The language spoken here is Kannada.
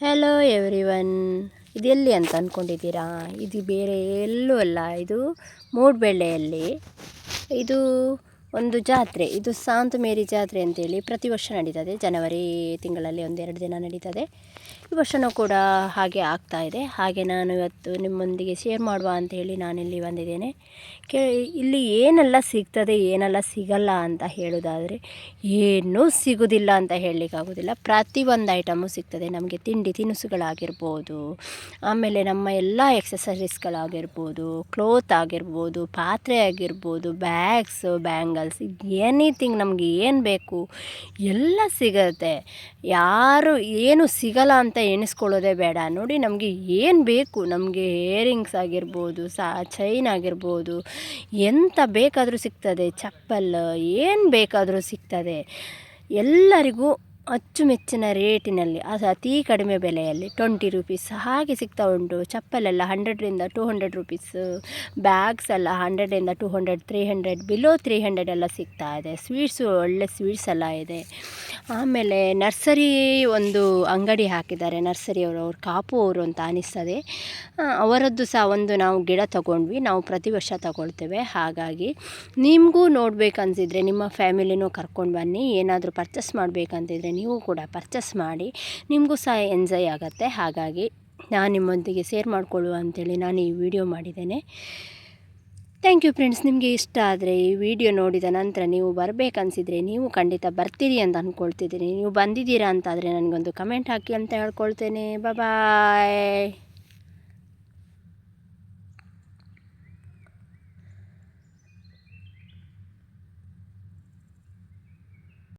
Hello everyone. ಇದೆಲ್ಲಿ ಅಂತ ಅಂದ್ಕೊಂಡಿದ್ದೀರಾ? ಇದು ಬೇರೆ ಎಲ್ಲೂ ಅಲ್ಲ, ಇದು ಮೂಡಬೆಳ್ಳೆಯಲ್ಲಿ ಇದು ಒಂದು ಜಾತ್ರೆ. ಇದು ಸಾಂತ್ ಮೇರಿ ಜಾತ್ರೆ ಅಂತೇಳಿ ಪ್ರತಿ ವರ್ಷ ನಡೀತದೆ. ಜನವರಿ ತಿಂಗಳಲ್ಲಿ 1-2 ದಿನ ನಡೀತದೆ. ಈ ವರ್ಷವೂ ಕೂಡ ಹಾಗೆ ಆಗ್ತಾಯಿದೆ. ಹಾಗೆ ನಾನು ಇವತ್ತು ನಿಮ್ಮೊಂದಿಗೆ ಶೇರ್ ಮಾಡುವ ಅಂಥೇಳಿ ನಾನಿಲ್ಲಿ ಬಂದಿದ್ದೇನೆ. ಇಲ್ಲಿ ಏನೆಲ್ಲ ಸಿಗ್ತದೆ ಏನೆಲ್ಲ ಸಿಗಲ್ಲ ಅಂತ ಹೇಳೋದಾದರೆ ಏನೂ ಸಿಗೋದಿಲ್ಲ ಅಂತ ಹೇಳಲಿಕ್ಕಾಗೋದಿಲ್ಲ. ಪ್ರತಿಯೊಂದು ಐಟಮು ಸಿಗ್ತದೆ ನಮಗೆ. ತಿಂಡಿ ತಿನಿಸುಗಳಾಗಿರ್ಬೋದು, ಆಮೇಲೆ ನಮ್ಮ ಎಲ್ಲ ಎಕ್ಸಸರೀಸ್ಗಳಾಗಿರ್ಬೋದು, ಕ್ಲೋತ್ ಆಗಿರ್ಬೋದು, ಪಾತ್ರೆ ಆಗಿರ್ಬೋದು, ಬ್ಯಾಗ್ಸ್, ಬ್ಯಾಂಗಲ್ಸ್, ಎನಿಥಿಂಗ್ ನಮಗೆ ಏನು ಬೇಕು ಎಲ್ಲ ಸಿಗುತ್ತೆ. ಯಾರು ಏನು ಸಿಗಲ್ಲ ಅಂತ ಎಣಿಸ್ಕೊಳ್ಳೋದೇ ಬೇಡ. ನೋಡಿ, ನಮಗೆ ಏನು ಬೇಕು, ನಮಗೆ ಇಯರಿಂಗ್ಸ್ ಆಗಿರ್ಬೋದು, ಚೈನ್ ಆಗಿರ್ಬೋದು, ಎಂತ ಬೇಕಾದರೂ ಸಿಗ್ತದೆ. ಚಪ್ಪಲ್ ಏನು ಬೇಕಾದರೂ ಸಿಗ್ತದೆ. ಎಲ್ಲರಿಗೂ ಅಚ್ಚುಮೆಚ್ಚಿನ ರೇಟಿನಲ್ಲಿ, ಅದು ಅತೀ ಕಡಿಮೆ ಬೆಲೆಯಲ್ಲಿ 20 ರೂಪೀಸ್ ಹಾಗೆ ಸಿಗ್ತಾ ಉಂಟು. ಚಪ್ಪಲೆಲ್ಲ 100ರಿಂದ 200 ರೂಪೀಸ್, ಬ್ಯಾಗ್ಸ್ ಎಲ್ಲ 100ರಿಂದ 200, 300, ಬಿಲೋ 300 ಎಲ್ಲ ಸಿಗ್ತಾ ಇದೆ. ಸ್ವೀಟ್ಸು ಒಳ್ಳೆ ಸ್ವೀಟ್ಸ್ ಎಲ್ಲ ಇದೆ. ಆಮೇಲೆ ನರ್ಸರಿ ಒಂದು ಅಂಗಡಿ ಹಾಕಿದ್ದಾರೆ. ನರ್ಸರಿಯವರು ಕಾಪು ಅವರು ಅಂತ ಅನಿಸ್ತದೆ. ಅವರದ್ದು ಸಹ ಒಂದು ನಾವು ಗಿಡ ತಗೊಂಡ್ವಿ. ನಾವು ಪ್ರತಿ ವರ್ಷ ತಗೊಳ್ತೇವೆ. ಹಾಗಾಗಿ ನಿಮಗೂ ನೋಡಬೇಕನ್ಸಿದ್ರೆ ನಿಮ್ಮ ಫ್ಯಾಮಿಲಿನೂ ಕರ್ಕೊಂಡು ಬನ್ನಿ. ಏನಾದರೂ ಪರ್ಚೇಸ್ ಮಾಡಬೇಕಂತಿದ್ರೆ ನೀವು ಕೂಡ ಪರ್ಚೇಸ್ ಮಾಡಿ, ನಿಮಗೂ ಸಹ ಎಂಜಾಯ್ ಆಗುತ್ತೆ. ಹಾಗಾಗಿ ನಾನು ನಿಮ್ಮೊಂದಿಗೆ ಶೇರ್ ಮಾಡಿಕೊಳ್ಳುವ ಅಂಥೇಳಿ ನಾನು ಈ ವಿಡಿಯೋ ಮಾಡಿದ್ದೇನೆ. Thank you friends. ನಿಮಗೆ ಇಷ್ಟ ಆದರೆ ಈ ವಿಡಿಯೋ ನೋಡಿದ ನಂತರ ನೀವು ಬರಬೇಕನ್ಸಿದ್ರೆ ನೀವು ಖಂಡಿತ ಬರ್ತೀರಿ ಅಂತ ಅಂದ್ಕೊಳ್ತಿದ್ದೀನಿ. ನೀವು ಬಂದಿದ್ದೀರಾ ಅಂತಾದರೆ ನನಗೊಂದು ಕಮೆಂಟ್ ಹಾಕಿ ಅಂತ ಹೇಳ್ಕೊಳ್ತೇನೆ. ಬಾಯ್.